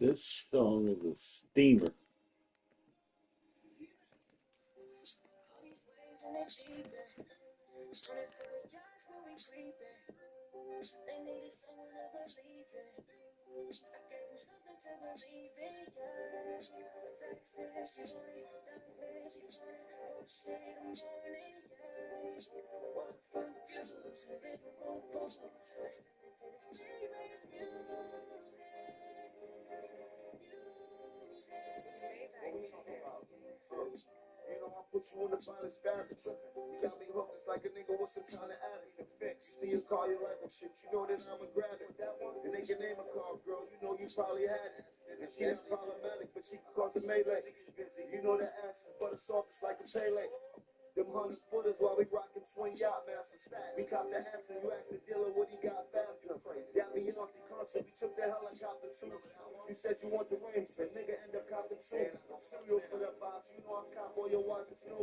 This song is a steamer. Put you in the finest fabric. You got me hooked, it's like a nigga with some kind of addict to fix. You see a car, you like, well, shit, you know that I'ma grab it. That one, and they can name a car, girl, you know you probably had it. And she not problematic, but she can cause a melee. You know that ass is butter soft, it's like a Pele. Them 100-footers while we rockin' twin yacht masters. We cop the hats and you ask the dealer what he got faster. Got me in off the concert, we took the helicopter too. You said you want the range, the nigga end up copping two. Studio for that box, you know I'm cop all your watches new.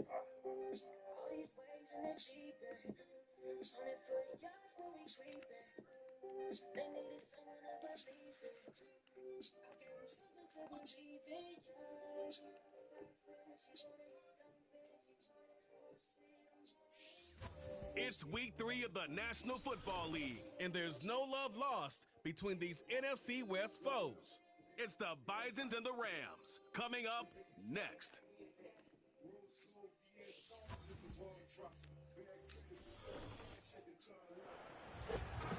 It's week 3 of the National Football League, and there's no love lost between these NFC West foes. It's the Bisons and the Rams, coming up next.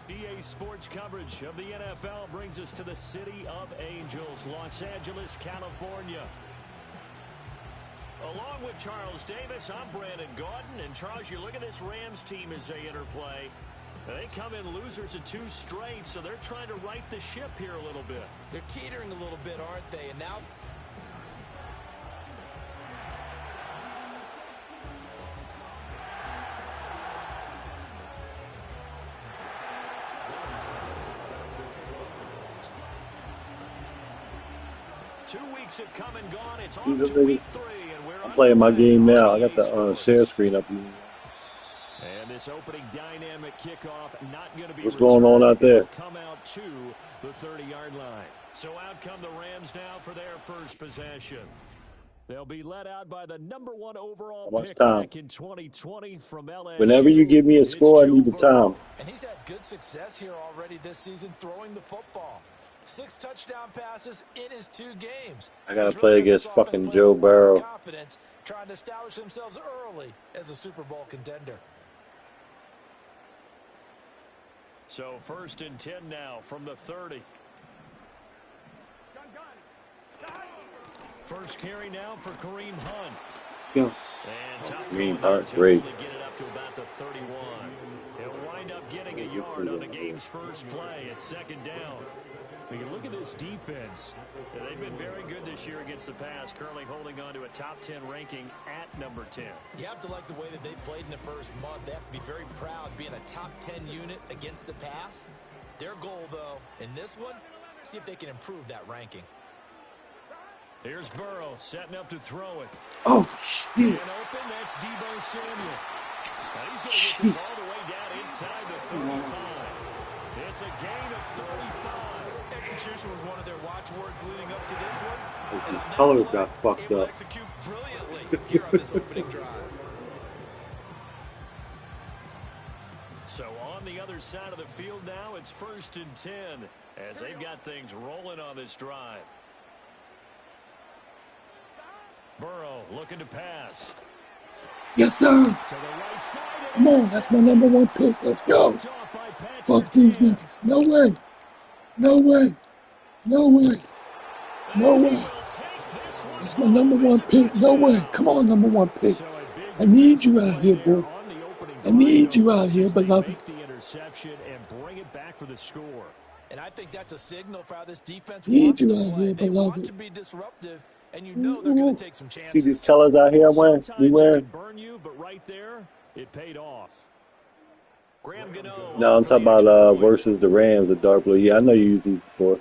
EA Sports coverage of the NFL brings us to the City of Angels, Los Angeles, California. Along with Charles Davis, I'm Brandon Gaudin. And Charles, you look at this Rams team as they interplay. They come in losers of 2 straight, so they're trying to right the ship here a little bit. They're teetering a little bit, aren't they? And now... Have come and gone. It's See off the to week 3, and we're I'm playing my game now. I got the share sports. screen up. And this opening dynamic kickoff not going to be What's going on out there? Come out to the 30-yard line. So out come the Rams now for their first possession. They'll be led out by the #1 overall How much pick time? back in 2020 from LSU. Whenever you give me a It's score, I Joe need the Burrow. time. And he's had good success here already this season throwing the football. 6 touchdown passes in his 2 games. I gotta He's play really got against this offense fucking playing Joe with a lot of Burrow. confidence, trying to establish themselves early as a Super Bowl contender. So 1st and 10 now from the 30. First carry now for Kareem Hunt. Go. And tough Kareem going there Hunt, to great. only get it up to about the 31. He'll wind up getting a yard on the game's first play. It's 2nd down. When you look at this defense, they've been very good this year against the pass, currently holding on to a top 10 ranking at number 10. You have to like the way that they played in the first month. They have to be very proud being a top 10 unit against the pass. Their goal, though, in this one, see if they can improve that ranking. Here's Burrow setting up to throw it. Oh, shit. And open, that's Deebo Samuel. Now he's going to get this all the way down inside the 35. It's a gain of 35. Execution was one of their watchwords leading up to this one. And on that Colors play, got fucked able to up. execute brilliantly here on this opening drive. So on the other side of the field now, it's 1st and 10 as they've got things rolling on this drive. Burrow looking to pass. Yes, sir. To the right side. Come on, that's my #1 pick. Let's go. Fuck these niggas. No way. No way. No way. No way. That's my #1 pick. No way. Come on, #1 pick. I need you out here, boy. I need you out here, beloved. The interception and bring it back for the score. And I think that's a signal for how this defense Need wants you to out play. here, They want beloved. to be disruptive, and you know they're going to take some chances. See these colors out here I'm wearing? We Sometimes it wearing? can burn you, but right there, it paid off. Graham Gano. No, I'm talking about versus the Rams, the dark blue. Yeah, I know you used these before.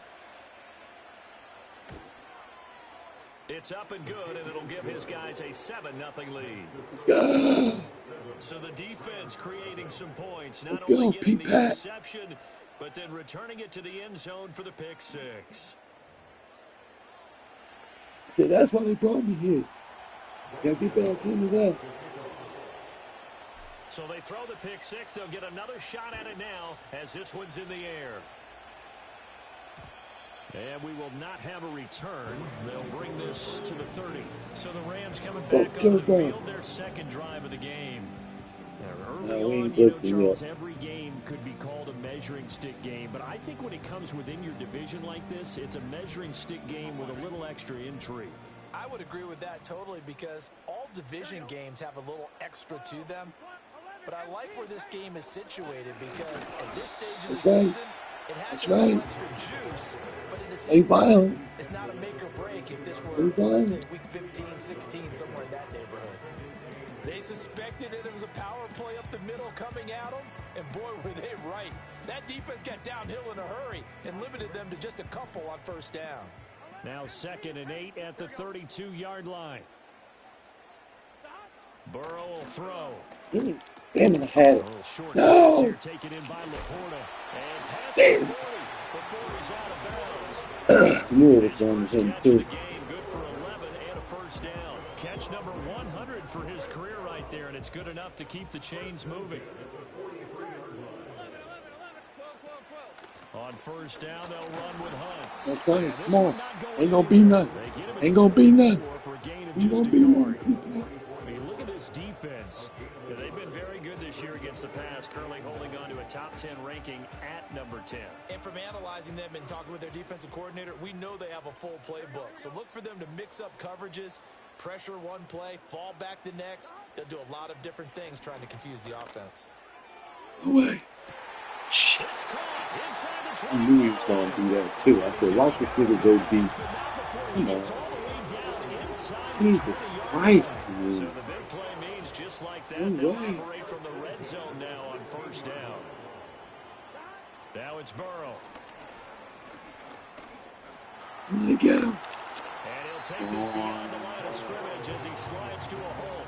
It's up and good, and it'll give his guys a 7-0 lead. Let's go. So the defense creating some points. Let's Not go, only getting the P-Pat. interception, but then returning it to the end zone for the pick 6. See, that's why they brought me here. Gotta get back into that. So they throw the pick 6. They'll get another shot at it now as this one's in the air. And we will not have a return. They'll bring this to the 30. So the Rams coming back on the field, their 2nd drive of the game. Early on, you know, Charles, every game could be called a measuring stick game, but I think when it comes within your division like this, it's a measuring stick game with a little extra intrigue. I would agree with that totally because all division games have a little extra to them. But I like where this game is situated because at this stage of the season, it has a little extra juice. But at the same time, it's not a make or break if this were, let's say, week 15, 16, somewhere in that neighborhood. They suspected it was a power play up the middle coming at them, and boy, were they right. That defense got downhill in a hurry and limited them to just a couple on 1st down. Now 2nd and 8 at the 32-yard line. Burrow will throw. Damn it, I had it. No! Here, taken in by Laporta. And pass Damn. 40 before he's out of bounds. Knew it was going to him, too. Good for 11 and a 1st down. Catch number 100 for his career right there, and it's good enough to keep the chains moving. On 1st down, they'll run with Hunt. That's right. Come on. Ain't gonna be nothing. Ain't gonna be nothing. Ain't gonna be nothing. When you look at this defense, they've been very good this year against the pass, currently holding on to a top 10 ranking at number 10. And from analyzing them and talking with their defensive coordinator, we know they have a full playbook. So look for them to mix up coverages, pressure one play, fall back the next. They'll do a lot of different things trying to confuse the offense. No way. Shit. I knew he was going to do that, too. I said, watch this nigga go deep. You know. Jesus Christ, man. So the big play means just like that, they'll operate from the red zone now on 1st down. Now it's Burrow. Somebody get him. And he'll take this beyond the line of scrimmage as he slides to a hole.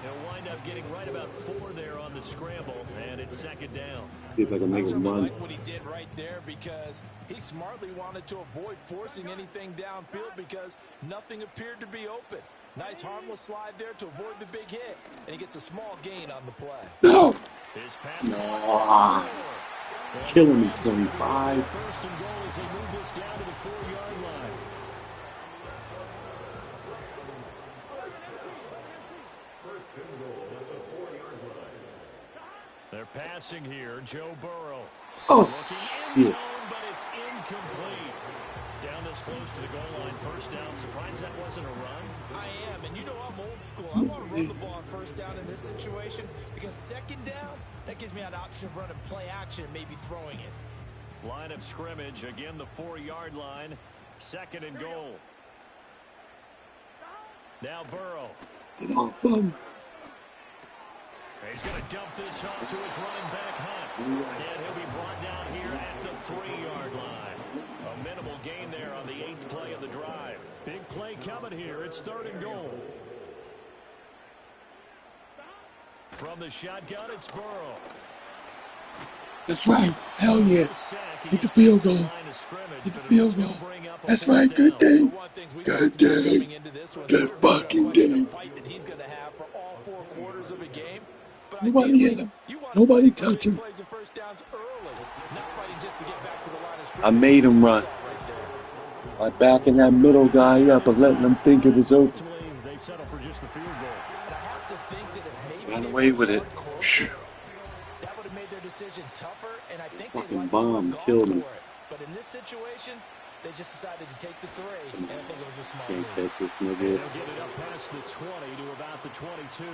He'll wind up getting right about 4 there on the scramble, and it's 2nd down. See if I can make him run. I like what he did right there because he smartly wanted to avoid forcing anything downfield because nothing appeared to be open. Nice harmless slide there to avoid the big hit, and he gets a small gain on the play. No. His pass No. Killing me, 25. First and goal as they move this down to the 4-yard line. They're passing here. Joe Burrow. Oh, Looking in shit. zone, but it's incomplete. Down this close to the goal line. First down. Surprised that wasn't a run. I am, and you know I'm old school. I want to run the ball on first down in this situation because second down, that gives me an option of running play action and maybe throwing it. Line of scrimmage. Again, the 4-yard line. Second and goal. Now Burrow. Get off him. He's going to dump this off to his running back, Hunt. And he'll be brought down here at the 3-yard line. A minimal gain there on the 8th play of the drive. Big play coming here. It's third and goal. From the shotgun, it's Burrow. That's right. Hell yeah. Get the field goal. Get the field goal. That's right. Good day. Good day. Good fucking day. Nobody hit him. Nobody touch him. I made him run. By backing that middle guy up and letting him think it was open. Ran away with it. Shoo. That would have made their decision tougher, and I think fucking bomb killed him. But in this situation, they just decided to take the 3, and I think it was a smart Can't move. catch this nigga. They'll get it up past the 20 to about the 22.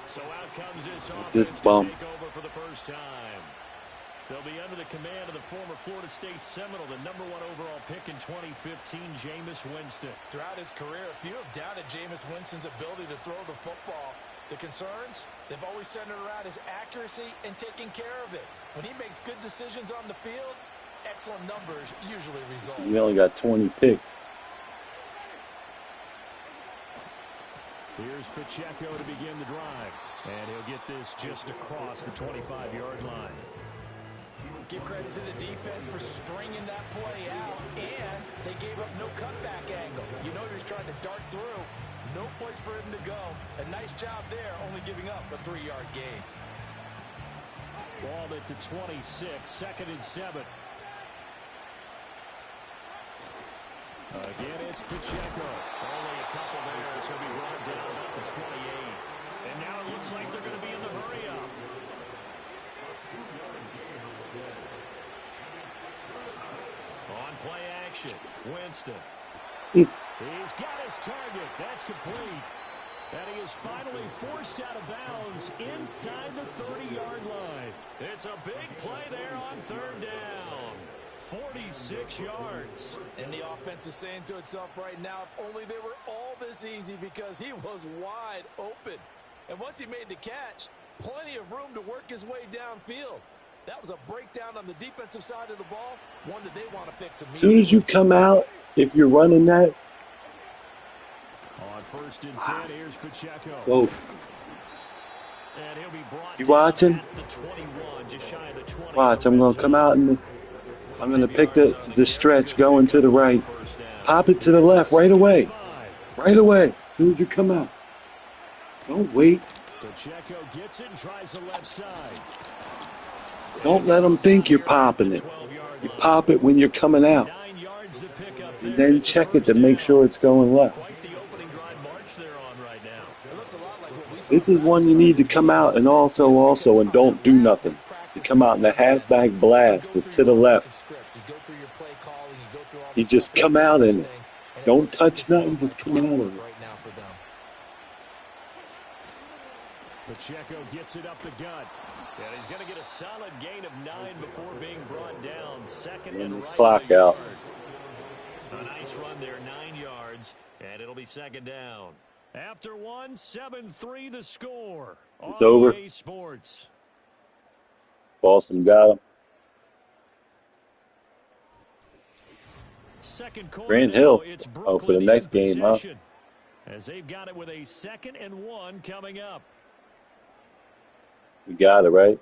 So out comes this offense This to bump. take over for the first time. They'll be under the command of the former Florida State Seminole, the #1 overall pick in 2015, Jameis Winston. Throughout his career, a few have doubted Jameis Winston's ability to throw the football. The concerns, they've always centered around his accuracy and taking care of it. When he makes good decisions on the field, excellent numbers usually result. We only got 20 picks. Here's Pacheco to begin the drive. And he'll get this just across the 25-yard line. Give credit to the defense for stringing that play out, and they gave up no cutback angle. You know you're trying to dart through. No place for him to go. A nice job there, only giving up a 3-yard gain. Ball at the 26, 2nd and 7. Again, it's Pacheco. Only a couple there, so he'll be brought down at the 28. And now it looks like they're going to be in the hurry-up. On play action, Winston. He's got his target. That's complete. And he is finally forced out of bounds inside the 30-yard line. It's a big play there on 3rd down. 46 yards. And the offense is saying to itself right now, if only they were all this easy, because he was wide open. And once he made the catch, plenty of room to work his way downfield. That was a breakdown on the defensive side of the ball, one that they want to fix immediately. As soon as you come out, if you're running that, on 1st and 10, here's Pacheco. go. And he'll be brought You watching? at the 21, just shy of the 20. Watch, I'm going to come out and I'm going to pick the stretch going to the right. Pop it to the left right away. Right away. As soon as you come out. Don't wait. Pacheco gets it and tries the left side. Don't let them think you're popping it. You pop it when you're coming out. 9 yards to pick up And then check it to make sure it's going left. Quite the opening drive march they're on right now. It looks a lot like what we saw. This is one you need to come out and also and don't do nothing. You come out in the halfback blast. It's to the left. You just come out in it. Don't touch nothing. Just come out of it. Pacheco gets it up the gut. And he's going to get a solid gain of 9 before being brought down. 2nd and this right clock on the out. yard. A nice run there, 9 yards, and it'll be 2nd down. After 1, 7-3 the score. It's over. EA Sports. Boston got him. Second quarter Grant now, Hill. it's Oh, for the Brooklyn next in game, huh? possession, as they've got it with a 2nd and 1 coming up. We got it, right?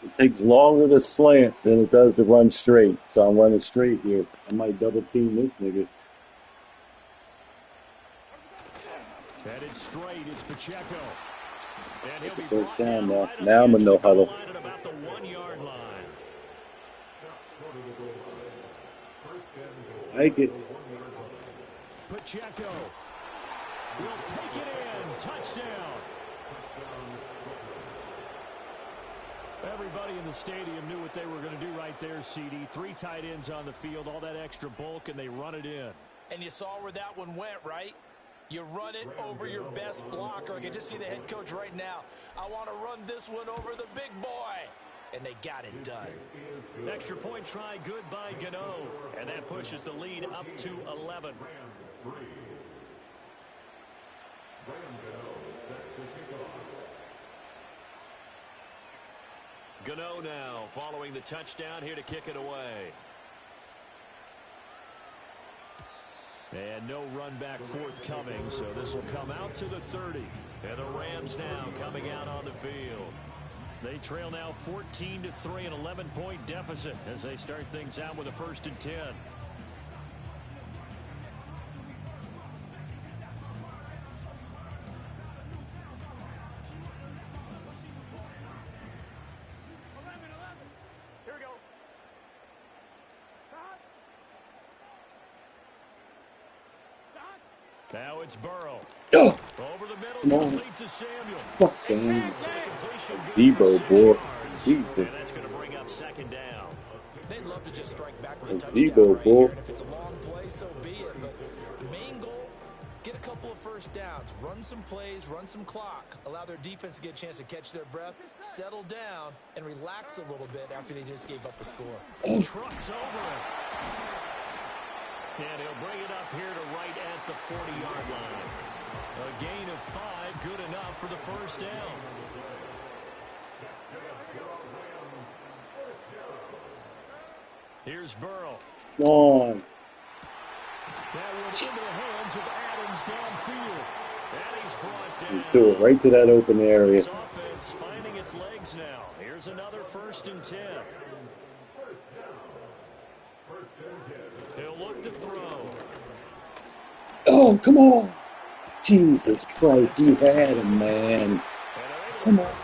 It takes longer to slant than it does to run straight. So I'm running straight here. I might double team this nigga. Headed straight, it's Pacheco. And he'll be first down now. right Now I'm going to know how to. at about the 1-yard line. Make it. Pacheco will take it in. Touchdown. Everybody in the stadium knew what they were going to do right there, CD. 3 tight ends on the field, all that extra bulk, and they run it in. And you saw where that one went, right? You run it over your best blocker. I can just see the head coach right now. I want to run this one over the big boy. And they got it done. Extra point try, good by Gano. And that pushes the lead up to 11. Gano now following the touchdown here to kick it away. And no run back forthcoming, so this will come out to the 30. And the Rams now coming out on the field. They trail now 14-3, an 11-point deficit as they start things out with a 1st and 10. Now it's Burrow. Oh, Over the middle, come on. complete to Samuel. Fuck, damn. Debo, boy. Jesus. That's going to bring up 2nd down. They'd love to just strike back with a touchdown Debo, right boy. here. And if it's a long play, so be it. But the main goal, get a couple of 1st downs, run some plays, run some clock, allow their defense to get a chance to catch their breath, settle down, and relax a little bit after they just gave up the score. Trucks over it. And he'll bring it up here to right at the 40-yard line. A gain of 5, good enough for the 1st down. Here's Burrow. Come on. That was into the hands of Adams downfield. And he's brought down. You threw it right to that open area. This offense finding its legs now. Here's another 1st and 10. He'll look to throw. Oh, come on. Jesus Christ, you had him, man. Come on.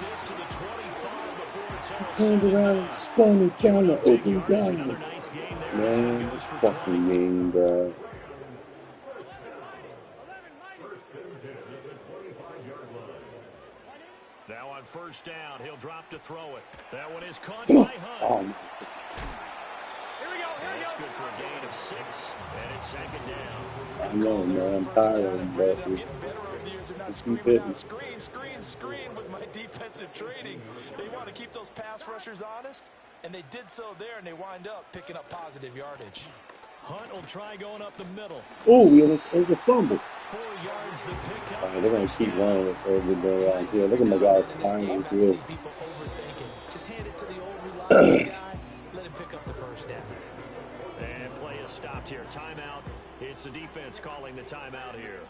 Turned around and spun and found the open guy. Man, this fucking game, bro. Now on 1st down, he'll drop to throw it. That one is caught Come on. by Hunt. Oh, That's good for a gain of 6, and it's 2nd down. I know, man. I'm tired of him, but just keep hitting. Screen with my defensive training. They want to keep those pass rushers honest, and they did so there, and they wind up picking up positive yardage. Hunt will try going up the middle. Oh, there's a fumble. 4 yards the pickup. Right, they're going to keep running it over there out here. Look at my guys flying here. People overthinking. Just hand it to the old reliable guy. Let him pick up the 1st down. And play is stopped here. Timeout. It's the defense calling the timeout here.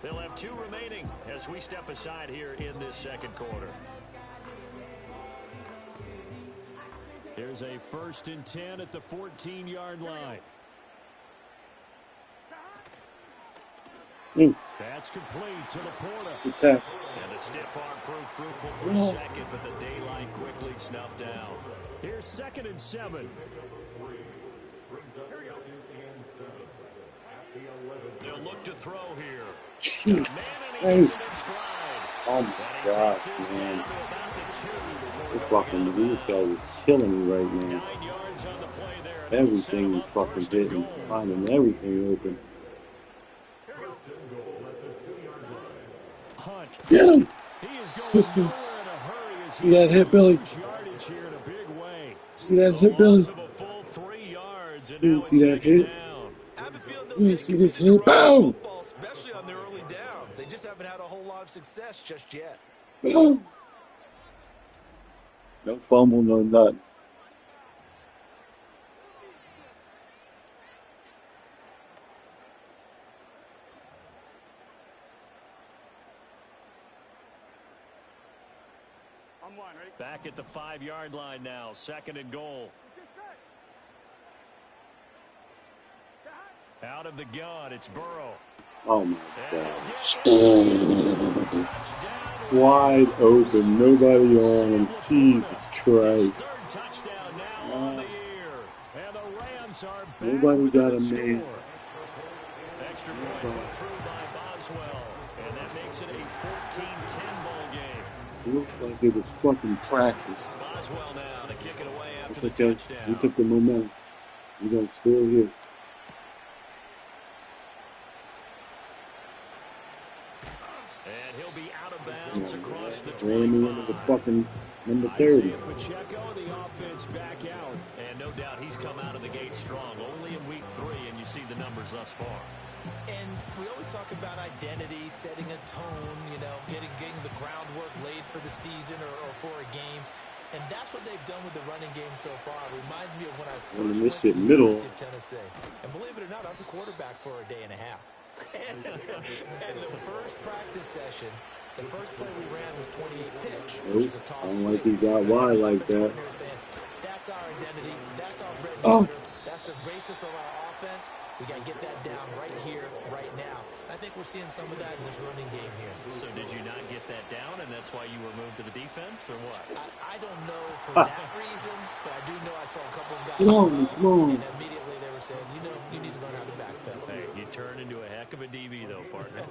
They'll have 2 remaining as we step aside here in this 2nd quarter. Here's a 1st and 10 at the 14-yard line. That's complete to Laporta. What's that? And the stiff arm proved fruitful for a second, but the daylight quickly snuffed down. Here's 2nd and 7. They'll look to throw here. Jeez. Thanks. Oh my gosh, man. This guy is killing me right now. Everything is fucking hitting. Finding everything open. Get him! Listen. See that hit, Billy? See that hit, Billy? You see that hit? You see this hit? Boom! Especially on the early downs. They just haven't had a whole lot of success just yet. Boom! No fumble, no nothing. Back back at the 5-yard line now. 2nd and goal. Out of the gun, it's Burrow. Oh my gosh. Wide open, nobody on him. Jesus Christ. Nobody got him made. Extra point put through by Boswell, and that makes it a 14-10 ball game. It looks like it was fucking practice. Boswell now to kick it away after It's the okay. touchdown. We took the momentum. We're gonna score here. And he'll be out of bounds across the 25. The fucking number 30. Isaiah Pacheco, the offense back out. And no doubt he's come out of the gate strong. Only in week 3, and you see the numbers thus far. And we always talk about identity, setting a tone, you know, getting the groundwork laid for the season or for a game. And that's what they've done with the running game so far. It reminds me of when I first went to the University of Tennessee. And believe it or not, I was a quarterback for a day and a half. And the first practice session, the first play we ran was 28 pitch, which is a toss. I don't like he got wide like that. That's our identity. That's our bread and butter. That's the basis of our offense. We got to get that down right here, right now. I think we're seeing some of that in this running game here. So did you not get that down, and that's why you were moved to the defense, or what? I don't know for that reason, but I do know I saw a couple of guys throw, and immediately they were saying, you know, you need to learn how to backpedal. Hey, you turned into a heck of a DB, though, partner.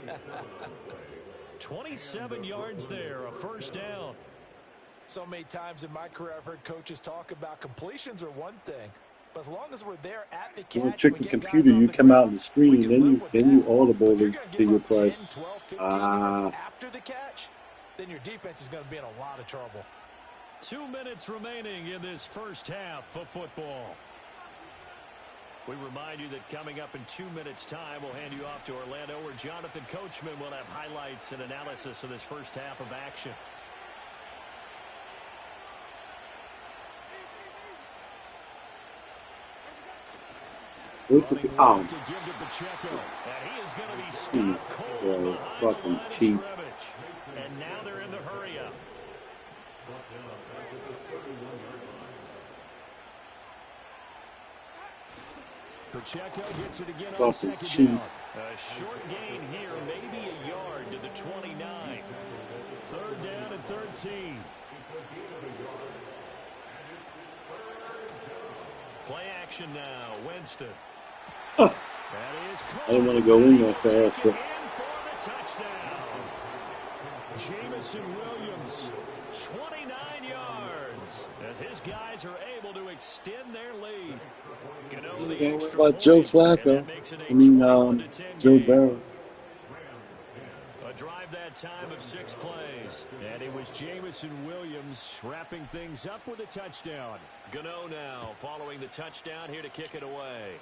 27 yards there, a first down. So many times in my career, I've heard coaches talk about completions are one thing. But as long as we're there at the catch, you trick the computer, you come out on the screen, then you audible to your price. 10, 12, 15 yards after the catch, then your defense is going to be in a lot of trouble. 2 minutes remaining in this first half of football. We remind you that coming up in 2 minutes' time, we'll hand you off to Orlando, where Jonathan Coachman will have highlights and analysis of this first half of action. What's the fucking cheap. And now they're in the hurry up. Pacheco gets it again on second down. A short gain here, maybe a yard to the 29. 3rd down and 13. Play action now, Winston. I didn't want to go in that fast, but Jamison Williams, 29 yards, as his guys are able to extend their lead. What about Joe Flacco? I mean, Joe Burrow. A drive that time of 6 plays. And it was Jamison Williams wrapping things up with a touchdown. Gano now following the touchdown here to kick it away.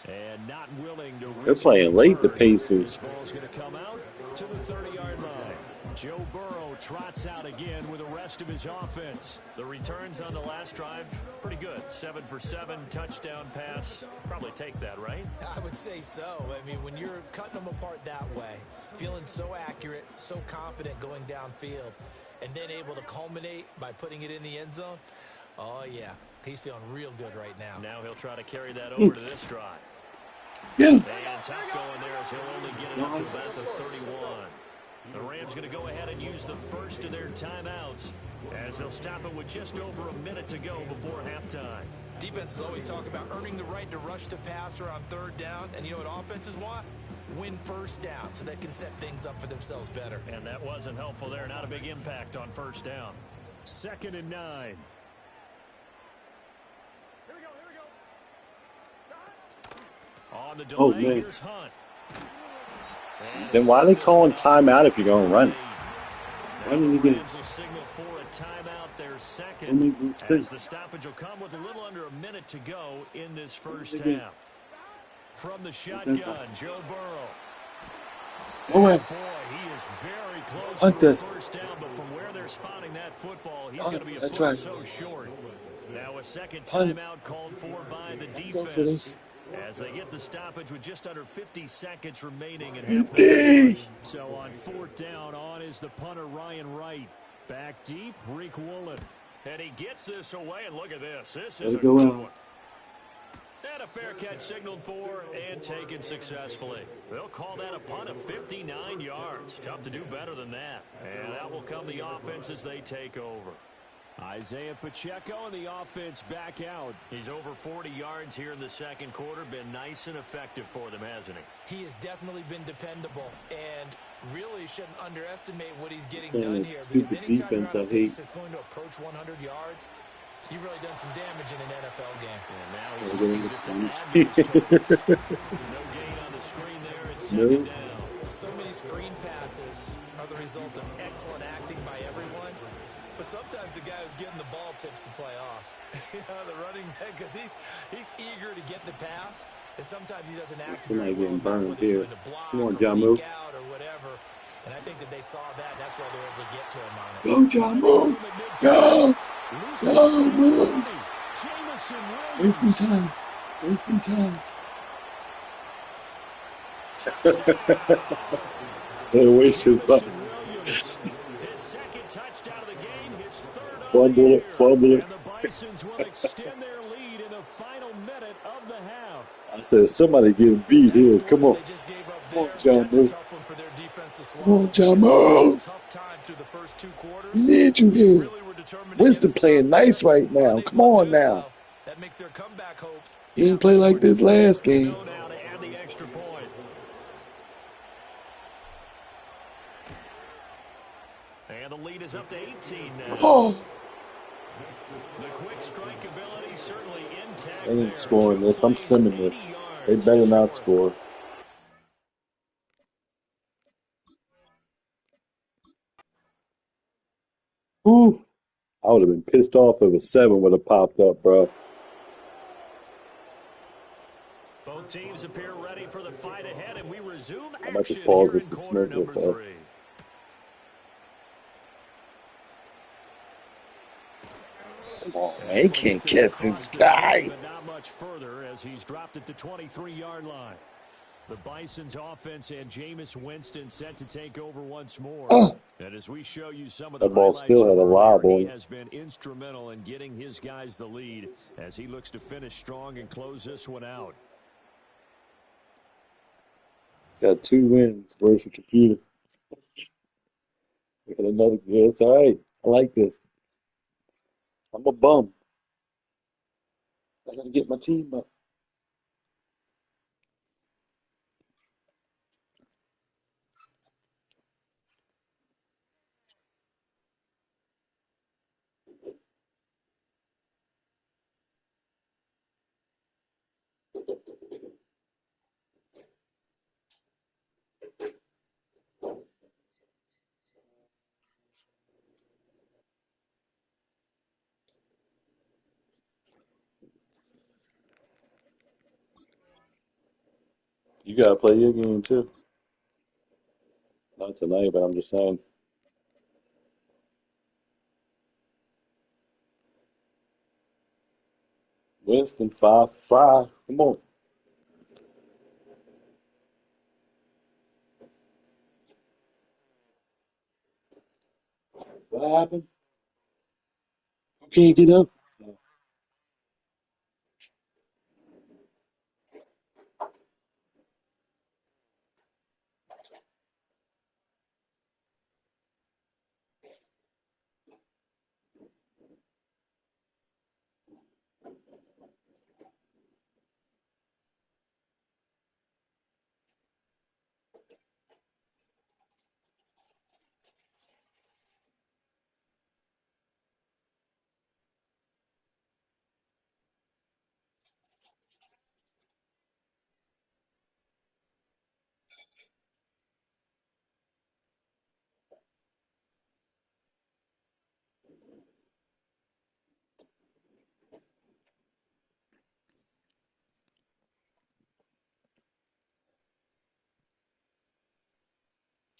And not willing to. They're playing late, the Pacers. This ball's going to come out to the 30-yard line. Joe Burrow trots out again with the rest of his offense. The returns on the last drive, pretty good. 7 for 7, touchdown pass. Probably take that, right? I would say so. I mean, when you're cutting them apart that way, feeling so accurate, so confident going downfield, and then able to culminate by putting it in the end zone, oh, yeah, he's feeling real good right now. Now he'll try to carry that over to this drive. Yeah. And tough going there as he'll only get it up to about the 31. The Rams going to go ahead and use the first of their timeouts as they'll stop it with just over a minute to go before halftime. Defenses always talk about earning the right to rush the passer on 3rd down. And you know what offenses want? Win 1st down so they can set things up for themselves better. And that wasn't helpful there. Not a big impact on 1st down. 2nd and 9. On the delay, here's Hunt. Then why are they calling timeout if you're going to run it? Why didn't you get it? Signal for a timeout there second. As the stoppage will come with a little under a minute to go in this first half. From the shotgun, Joe Burrow. Oh, boy, he is very close to the first down, but from where they're spotting that football, he's going to be a foot so short. Now a second timeout called for by the defense. As they get the stoppage with just under 50 seconds remaining in half. So on 4th down, on is the punter Ryan Wright. Back deep, Reek Woolen. And he gets this away, and look at this. This Let is it a go good out. one. And a fair catch signaled for and taken successfully. They'll call that a punt of 59 yards. Tough to do better than that. And out will come the offense as they take over. Isaiah Pacheco and the offense back out. He's over 40 yards here in the second quarter. Been nice and effective for them, hasn't he? He has definitely been dependable, and really shouldn't underestimate what he's getting done here, because anytime you're on a pace that's going to approach 100 yards, you've really done some damage in an NFL game. And now he's looking just to add those totals. No gain on the screen there. It's second down. So many screen passes are the result of excellent acting by everyone. But sometimes the guy who's getting the ball tips the play off. The running back, because he's eager to get the pass, and sometimes he doesn't act very well about whether he's going to block or leak out or whatever. And I think that they saw that, and that's why they were able to get to him on it. Go, John, move! Go! Go, move! Waste some time. Waste some time. They wasted fun. Fumble it, fumble it. And the Bisons will extend their lead in the final minute of the half. I said, somebody get beat here. Come on. Come on, John, move. Come on, John, move! We need you here. Winston playing nice right now. Come on now. He didn't play like this last game. Now to add the extra point. And the lead is up to 18 now. Oh. The quick strike ability certainly intact. They ain't scoring this. I'm simming this. They better not score. Ooh. I would have been pissed off if a 7 would have popped up, bro. Both teams appear ready for the fight ahead, and we resume I'm about to action pause here this in to quarter smoke number it, 3. Come on, man. He can't catch this guy. But not much further as he's dropped it to 23-yard line. The Bisons offense and Jameis Winston set to take over once more. And as we show you some of the That ball highlights still had a lob from on he it. has been instrumental in getting his guys the lead as he looks to finish strong and close this one out. Got 2 wins versus the computer. We got another. Yeah, it's all right. I like this. I'm a bum. I got to get my team up. You got to play your game, too. Not tonight, but I'm just saying. Winston, 5-5. Come on. What happened? Who can't get up?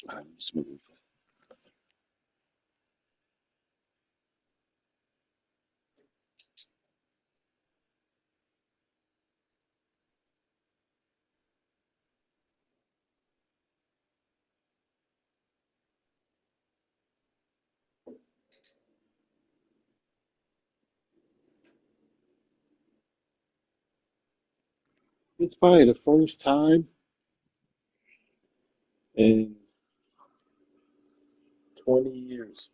I'm smooth. It's probably the first time in 20 years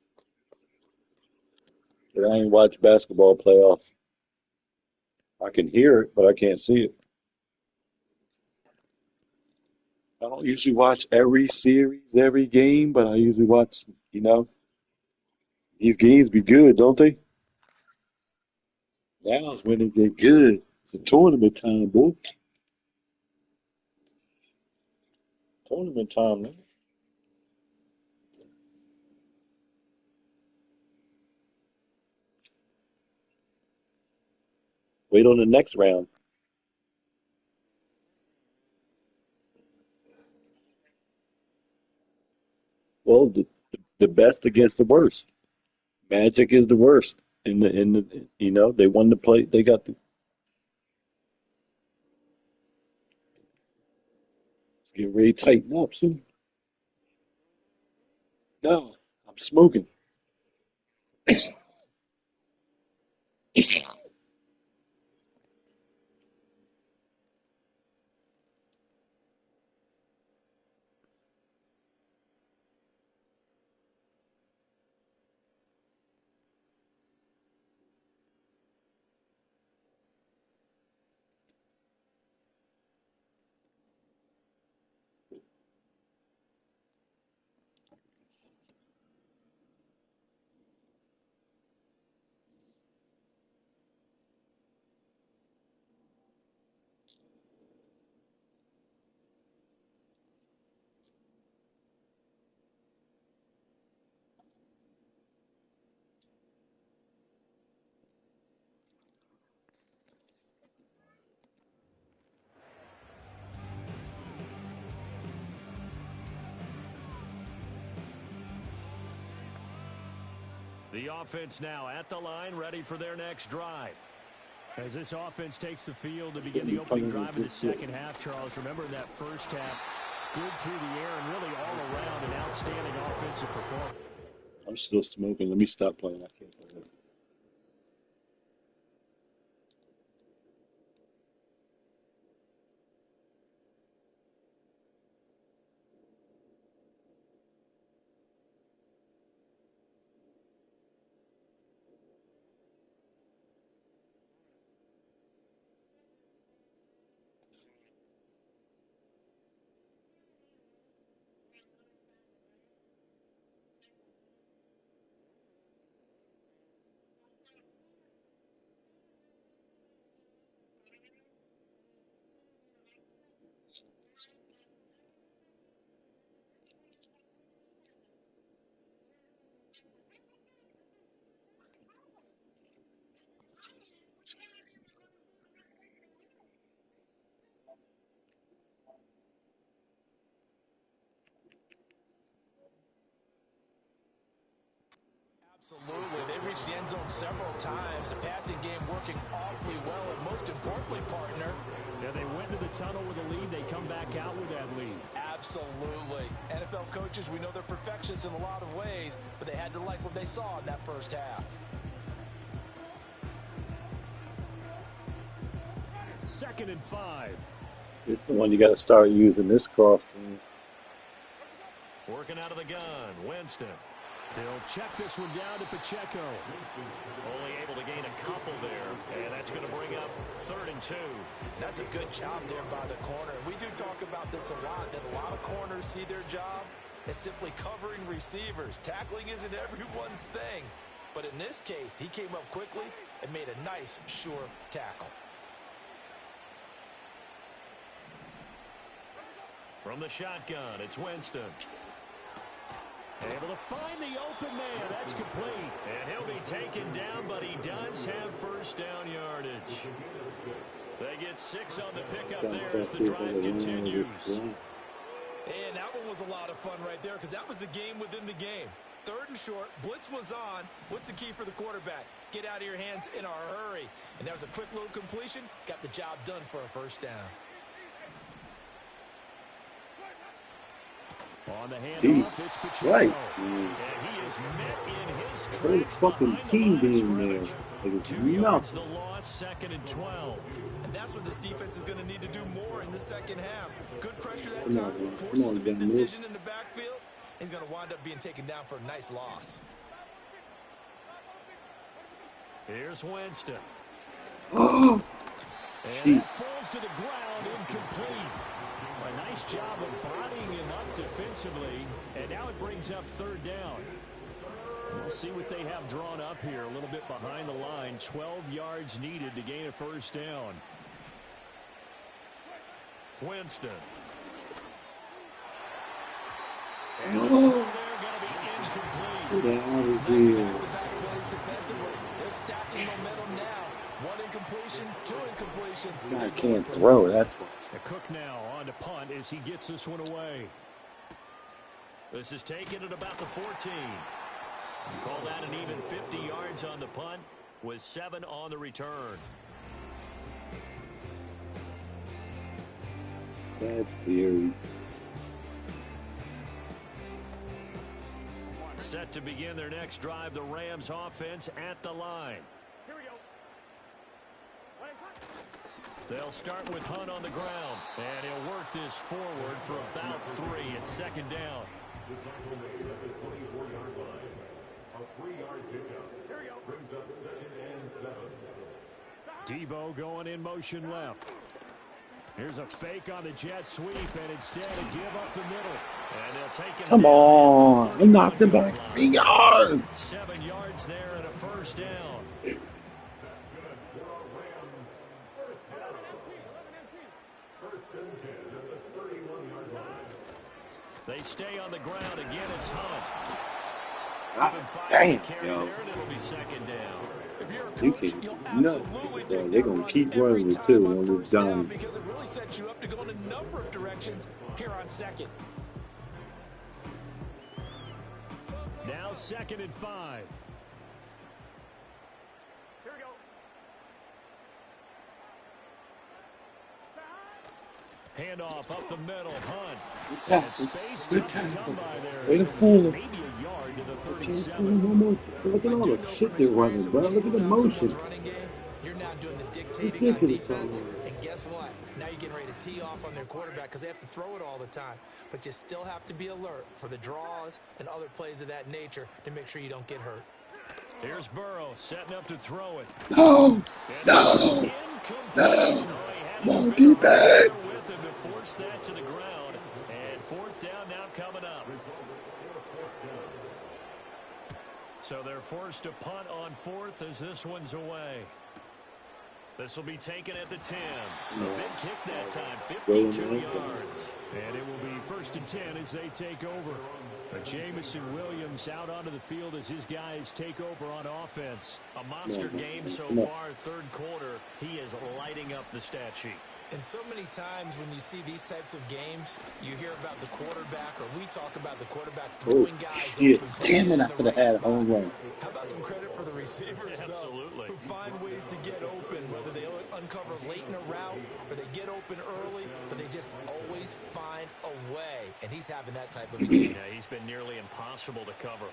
that I ain't watched basketball playoffs. I can hear it, but I can't see it. I don't usually watch every series, every game, but I usually watch, these games be good, don't they? Now is when they get good. It's a tournament time, boy. Tournament time, man. Wait on the next round. Well, the best against the worst. Magic is the worst. They won the play. They got the. It's getting ready to tighten up soon. No, I'm smoking. The offense now at the line, ready for their next drive. As this offense takes the field to begin the opening drive of the second half, Charles, remember in that first half, good through the air and really all around an outstanding offensive performance. I'm still smoking. Let me stop playing. I can't play it. Absolutely. They reached the end zone several times. The passing game working awfully well, and most importantly, partner. Yeah, they went to the tunnel with a lead. They come back out with that lead. Absolutely. NFL coaches, we know they're perfectionists in a lot of ways, but they had to like what they saw in that first half. 2nd and 5. It's the one you got to start using this crossing. Working out of the gun, Winston. He'll check this one down to Pacheco. Only able to gain a couple there, and that's going to bring up 3rd and 2. That's a good job there by the corner. We do talk about this a lot, that a lot of corners see their job as simply covering receivers. Tackling isn't everyone's thing. But in this case, he came up quickly and made a nice, sure tackle. From the shotgun, it's Winston. Able to find the open man. That's complete. And he'll be taken down, but he does have first down yardage. They get 6 on the pickup there as the drive continues. And that one was a lot of fun right there because that was the game within the game. 3rd and short, blitz was on. What's the key for the quarterback? Get out of your hands in a hurry. And that was a quick little completion. Got the job done for a first down. On the Jeez, handoff, it's Pacheco. Christ, man. And he is met in his Whole tracks fucking behind the team line of being there. scrimmage. Like it's 2 yards nothing. the loss, 2nd and 12. And that's what this defense is going to need to do more in the second half. Good pressure that Come on, time, man. Come forces on, some John Lewis. indecision in the backfield. He's going to wind up being taken down for a nice loss. Here's Winston. Oh, And that jeez. falls to the ground, incomplete. A nice job of bodying him up defensively, and now it brings up 3rd down. We'll see what they have drawn up here, a little bit behind the line. 12 yards needed to gain a 1st down. Winston. And the throw there going to be incomplete. Get out of Nice here. back-to-back plays defensively. They're stacking momentum now. 1 incompletion, 2 incompletions. I can't throw. That's what. Cook now on to punt as he gets this one away. This is taken at about the 14. Call that an even 50 yards on the punt with 7 on the return. Bad series. Set to begin their next drive, the Rams offense at the line. They'll start with Hunt on the ground, and he'll work this forward for about 3 at 2nd down. Debo going in motion left. Here's a fake on the jet sweep, and instead a give up the middle. And they'll take him Come down on. at I the knocked him 31 back line. 3 yards. 7 yards there and a 1st down. They stay on the ground again. It's Hunt. Damn, yo. There, and it'll be 2nd down. If you're a You coach, can't you'll do nothing. absolutely Bro, take they're that going run to keep every running it time too on on this first down dime. because it really sets you up to go in a number of directions here on 2nd. Now 2nd and 5. Handoff up the middle, Hunt. Good tackle. Space Good tough to come tackle. by there. Way to So fool him. maybe a yard to the Let's try to 37. fool him one more time. Look at all the shit they're running, bro. Look at the motion. Running game, you're now doing the dictating Ridiculous on defense. almost. And guess what? Now you're getting ready to tee off on their quarterback because they have to throw it all the time. But you still have to be alert for the draws and other plays of that nature to make sure you don't get hurt. Here's Burrow setting up to throw it. No. And No. it's incomplete. No. Oh, he had No a defender right there defense. with him to force that to the ground. And 4th down now coming up. So they're forced to punt on 4th as this one's away. This will be taken at the 10. A big kick that time, 52 yards. And it will be 1st and 10 as they take over. Jamison Williams out onto the field as his guys take over on offense. A monster game so far, 3rd quarter. He is lighting up the stat sheet. And so many times when you see these types of games, you hear about the quarterback, or we talk about the quarterback throwing guys shit. open. Damn it, I could have had a home run. How about some credit for the receivers, Absolutely. though, who find ways to get open, whether they uncover late in a route or they get open early, but they just always find a way. And he's having that type of a game. Yeah, he's been nearly impossible to cover.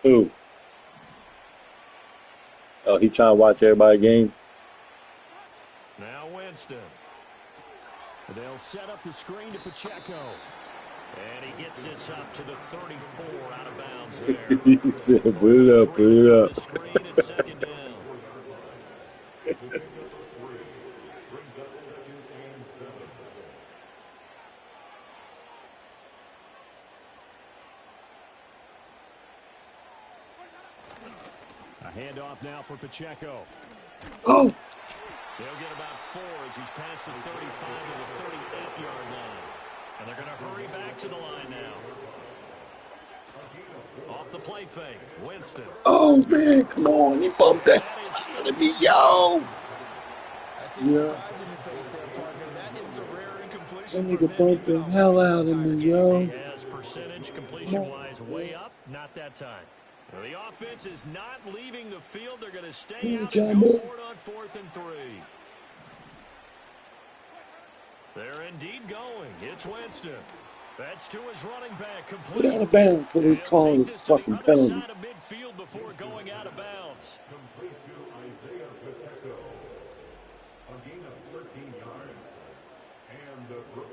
Who? Oh, he trying to watch everybody game? Now Winston. They'll set up the screen to Pacheco. And he gets this up to the 34 out of bounds there. He said, put it up, put it up. The screen at 2nd down. A handoff now for Pacheco. Oh. They'll get about 4 as he's past the 35 to the 38-yard line. And they're going to hurry back to the line now. Off the play fake, Winston. Oh, man. Come on. You bumped that. Let me go. I see the surprise in your face there, partner. That is a rare incompletion. That nigga bumped the hell out of me, yo. He has percentage completion-wise way up. Not that time. Well, the offense is not leaving the field. They're going to stay out and go for it on 4th and 3. They're indeed going. It's Winston. That's to his running back, complete. Get out of bounds for the calling this fucking penalty. Side of midfield before going out of bounds.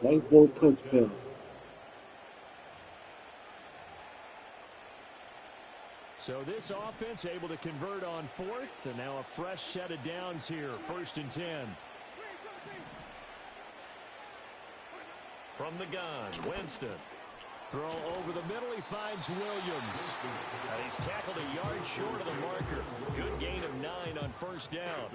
Nice little touchdown. So this offense able to convert on fourth, and now a fresh set of downs here, 1st and 10. From the gun, Winston. Throw over the middle, he finds Williams. And he's tackled a yard short of the marker. Good gain of 9 on 1st down.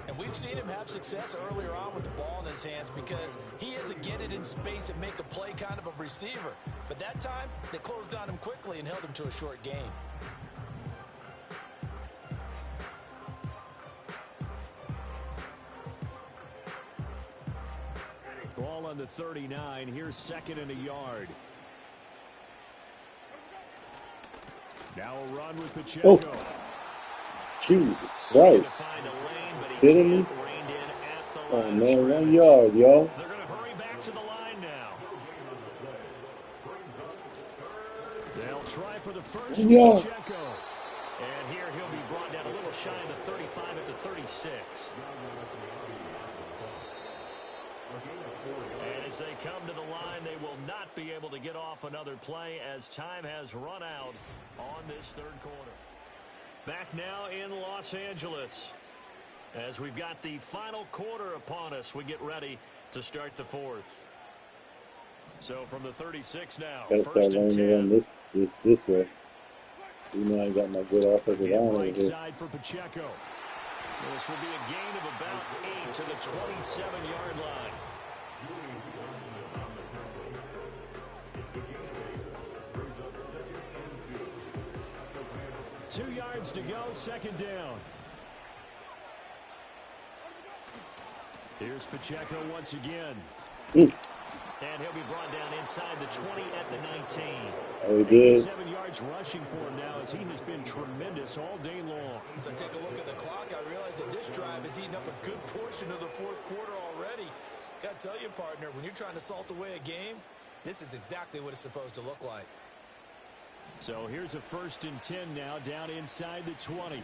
And we've seen him have success earlier on with the ball in his hands because he is a get it in space and make a play kind of a receiver. But that time, they closed on him quickly and held him to a short gain. Ball on the 39. Here's 2nd and a yard. Now a run with Pacheco. Oh. Jesus Christ. Kidding me? Oh, man, 1 yard, y'all. They're going to hurry back to the line now. They'll try for the first with Pacheco. And here he'll be brought down a little shy of the 35 at the 36. And as they come to the line, they will not be able to get off another play as time has run out on this 3rd quarter. Back now in Los Angeles. As we've got the final quarter upon us, we get ready to start the 4th. So from the 36 now, Gotta start learning to run this way. Even though I got my good offensive line over right here. Side for Pacheco. This will be a gain of about 8 to the 27-yard line. 2 yards to go, 2nd down. Here's Pacheco once again. And he'll be brought down inside the 20 at the 19. Oh, he did. 7 yards rushing for him now as he has been tremendous all day long. As I take a look at the clock, I realize that this drive has eaten up a good portion of the 4th quarter already. Got to tell you, partner, when you're trying to salt away a game, this is exactly what it's supposed to look like. So here's a 1st and 10 now down inside the 20.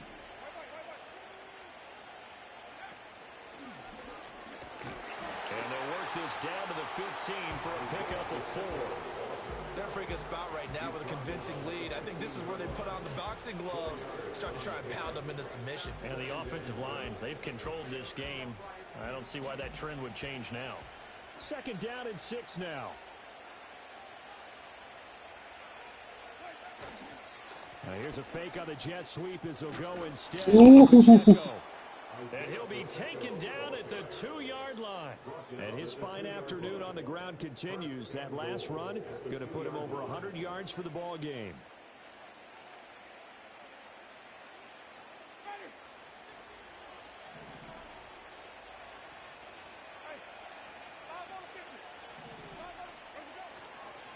And they'll work this down to the 15 for a pickup of 4. They're bringing us about right now with a convincing lead. I think this is where they put on the boxing gloves, start to try and pound them into submission. And the offensive line, they've controlled this game. I don't see why that trend would change now. 2nd down and 6 now. Now here's a fake on the jet sweep as they'll go instead. And he'll be taken down at the 2-yard line. And his fine afternoon on the ground continues. That last run going to put him over 100 yards for the ball game.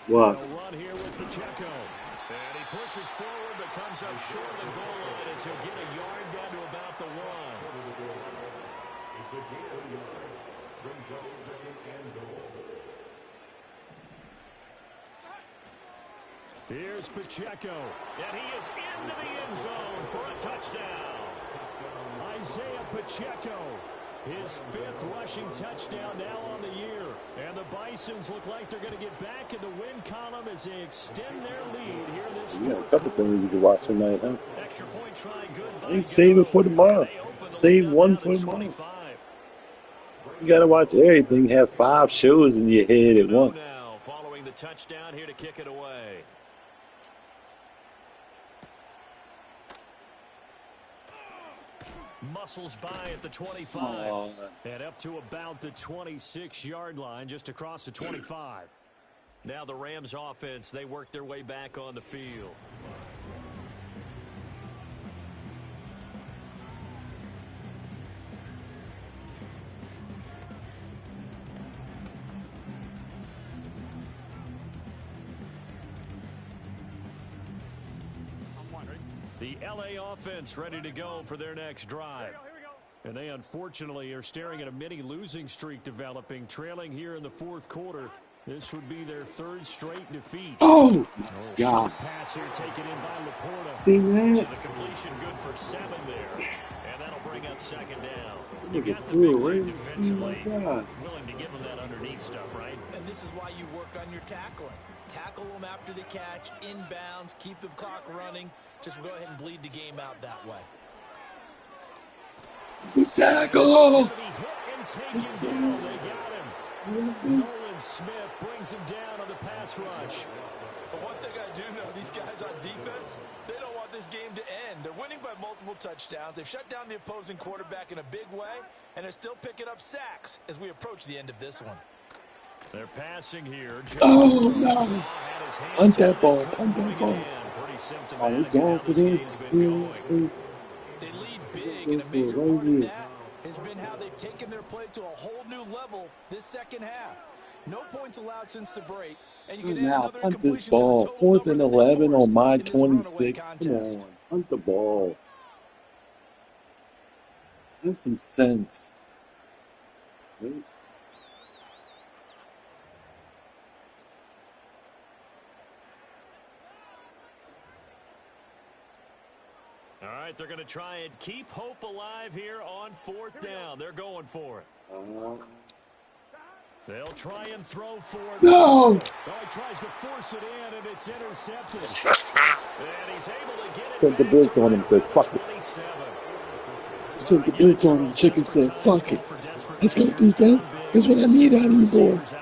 What? Run here with Pacheco. And he pushes forward but comes up short of the goal line as he'll get a yard down to about the 1. Here's Pacheco. And he is into the end zone for a touchdown. Isaiah Pacheco. His 5th rushing touchdown now on the year. And the Bisons look like they're going to get back in the win column as they extend their lead here this You got a couple things you can watch tonight, huh? Extra point try, good. Hey, save it for tomorrow. Save one for tomorrow. You got to watch everything. Have 5 shows in your head at once. Now, following the touchdown here to kick it away. Muscles by at the 25. And up to about the 26-yard line, just across the 25. Now the Rams offense, they work their way back on the field. The LA offense ready to go for their next drive. And they unfortunately are staring at a mini losing streak developing, trailing here in the fourth quarter. This would be their third straight defeat. Oh, my God. Pass here taken in by Laporta. See that? So the completion good for 7 there. And that'll bring up second down. You Look got at the big through lead it. defensively. Oh, my God. Willing to give them that underneath stuff, right? And this is why you work on your tackling. Tackle them after the catch, inbounds, keep the clock running. Just go ahead and bleed the game out that way. Good tackle. Yes, they got him. Nolan Smith brings him down on the pass rush. But one thing I do know, these guys on defense, they don't want this game to end. They're winning by multiple touchdowns. They've shut down the opposing quarterback in a big way, and they're still picking up sacks as we approach the end of this one. They're passing here. Oh, no. Punt that ball. Punt that ball. Are we going for this? Seriously? They lead big, and a major part of that has been how they've taken their play to a whole new level this second half. No points allowed since the break, and you can add Now, another punt this incompletion to the ball. total 4th and number that they 11 on my forced in this runaway 26. Come contest. on. Punt the ball. Have some sense. Wait. All right, they're going to try and keep hope alive here on 4th down. They're going for it. They'll try and throw for it. No. Oh, he tries to force it in, and it's intercepted. And he's able to get it Sent the back blitz to on him, said, around fuck it. 27. Sent the blitz on him. Chicken said, fuck it. Let's go, defense. That's what I need out of you boys.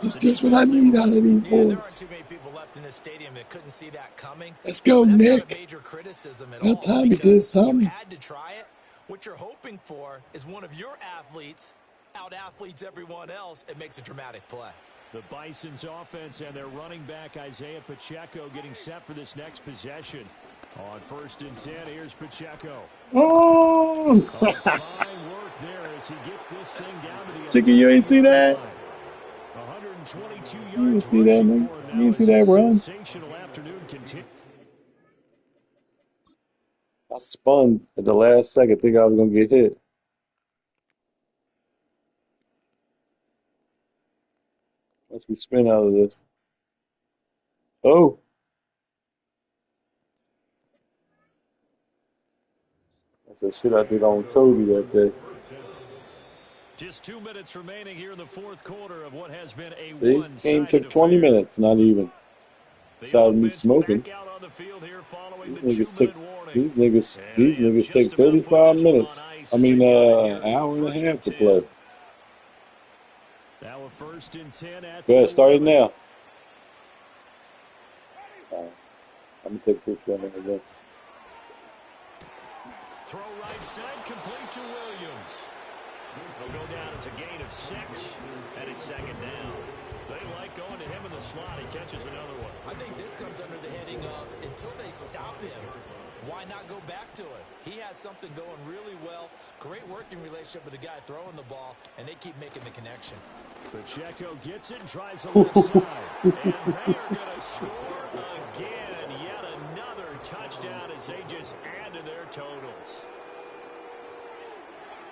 It's just what I need out of these Yeah, there aren't boys. too many people left in this stadium that couldn't see that coming. Let's go, But that's not a Nick. major criticism at Now all, time to because get something. you had to try it. What you're hoping for is one of your athletes out-athletes everyone else. It makes a dramatic play. The Bisons offense and their running back Isaiah Pacheco getting set for this next possession. On 1st and 10, here's Pacheco. Oh! Fine work there as he gets this thing down to the Chicken, you ain't see that? 122 yards. You didn't see that, man. You didn't see that run? Sensational afternoon continue. I spun at the last second, think I was going to get hit. Let's get spin out of this. Oh. That's the shit I did on Kobe that day. Just 2 minutes remaining here in the fourth quarter of what has been a See? one-sided Game took 20 affair. minutes, not even. The Besides me offense smoking. back out on the field here following These the niggas took 2-minute warning. these niggas And they have take just about put 35 this one minutes. on ice I as mean they go here. hour and a 1st half to 10. play. Now a 1st and 10 at Go the ahead, start it 11. now. I'm gonna take this one again. Throw right side, complete to Williams. He'll go down as a gain of 6, and it's second down. They like going to him in the slot. He catches another one. I think this comes under the heading of until they stop him, why not go back to it? He has something going really well. Great working relationship with the guy throwing the ball, and they keep making the connection. Pacheco gets it and tries the left side. And they are going to score again. Yet another touchdown as they just add to their totals.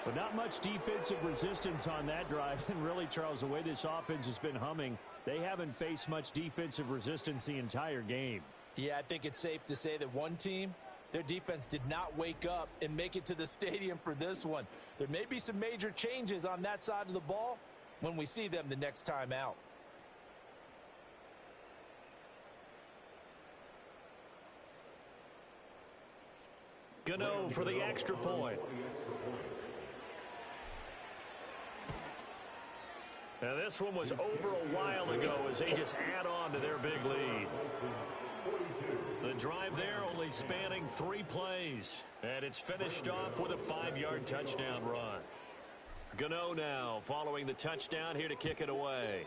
But not much defensive resistance on that drive. And really, Charles, the way this offense has been humming, they haven't faced much defensive resistance the entire game. Yeah, I think it's safe to say that one team, their defense did not wake up and make it to the stadium for this one. There may be some major changes on that side of the ball when we see them the next time out. Gano for the extra point. Now this one was over a while ago as they just add on to their big lead. The drive there only spanning 3 plays. And it's finished off with a 5-yard touchdown run. Gano now following the touchdown here to kick it away.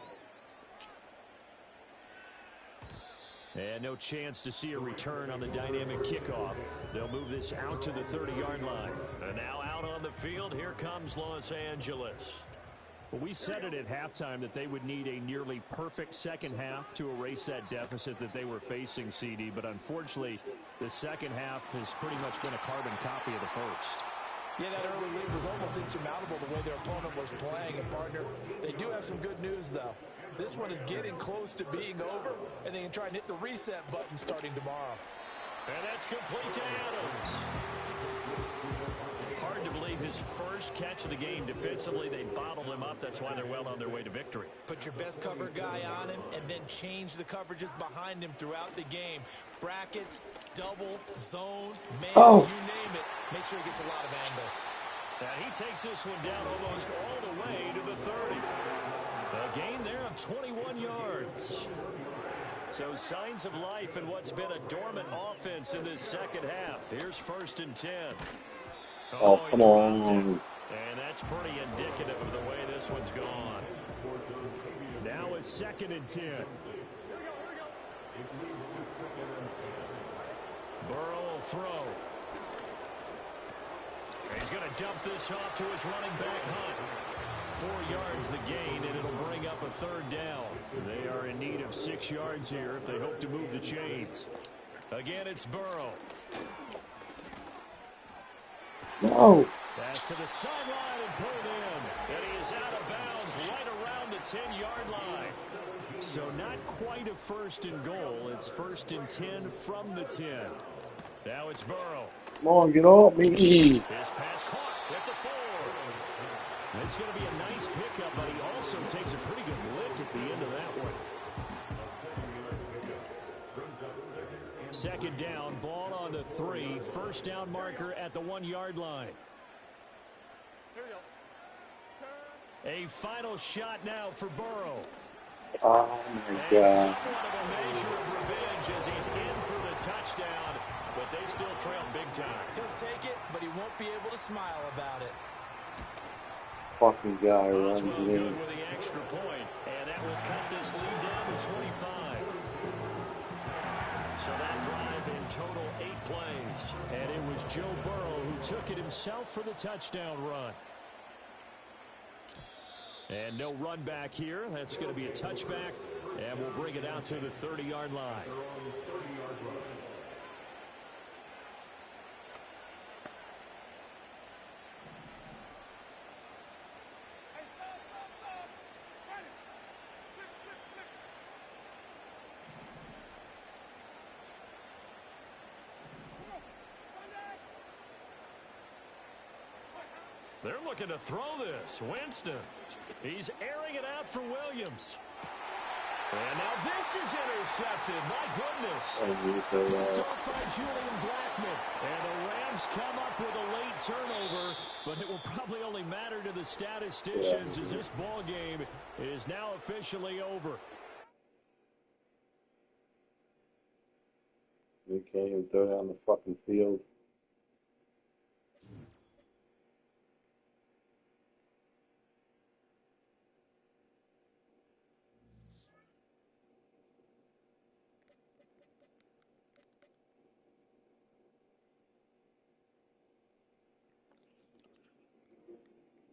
And no chance to see a return on the dynamic kickoff. They'll move this out to the 30-yard line. And now out on the field, here comes Los Angeles. Well, we said it at halftime that they would need a nearly perfect second half to erase that deficit that they were facing, CD. But unfortunately, the second half has pretty much been a carbon copy of the first. Yeah, that early lead was almost insurmountable the way their opponent was playing. And, partner, they do have some good news, though. This one is getting close to being over, and they can try and hit the reset button starting tomorrow. And that's complete to Adams. Hard to believe his first catch of the game. Defensively, they bottled him up. That's why they're well on their way to victory. Put your best cover guy on him and then change the coverages behind him throughout the game. Brackets, double, zone, man, you name it. Make sure he gets a lot of angles. And he takes this one down almost all the way to the 30. A gain there of 21 yards. So signs of life in what's been a dormant offense in this second half. Here's 1st and 10. Oh, come on. And that's pretty indicative of the way this one's gone. Now it's 2nd and 10. Burrow will throw. He's going to dump this off to his running back, Hunt. 4 yards the gain, and it'll bring up a 3rd down. They are in need of 6 yards here if they hope to move the chains. Again, it's Burrow. No. That's to the sideline and pulled in. And he is out of bounds right around the 10-yard line. So not quite a 1st and goal. It's 1st and 10 from the 10. Now it's Burrow. Come on, get off me. His pass caught at the 4. It's going to be a nice pickup, but he also takes a pretty good lick at the end of that one. 2nd down, ball on the 3. 1st down marker at the 1-yard line. A final shot now for Burrow. Oh, my And God. somewhat of a measure of revenge as he's in for the touchdown, but they still trail big time. He'll take it, but he won't be able to smile about it. Fucking guy runs Boswell it good in. with the extra point, and that will cut this lead down to 25. So that drive in total 8 plays, and it was Joe Burrow who took it himself for the touchdown run. And no run back here. That's going to be a touchback, and we'll bring it out to the 30-yard line. They're looking to throw this. Winston. He's airing it out for Williams. And now this is intercepted. My goodness. Picked off by Julian Blackman. And the Rams come up with a late turnover, but it will probably only matter to the statisticians as this ball game is now officially over. They can't even throw down the fucking field.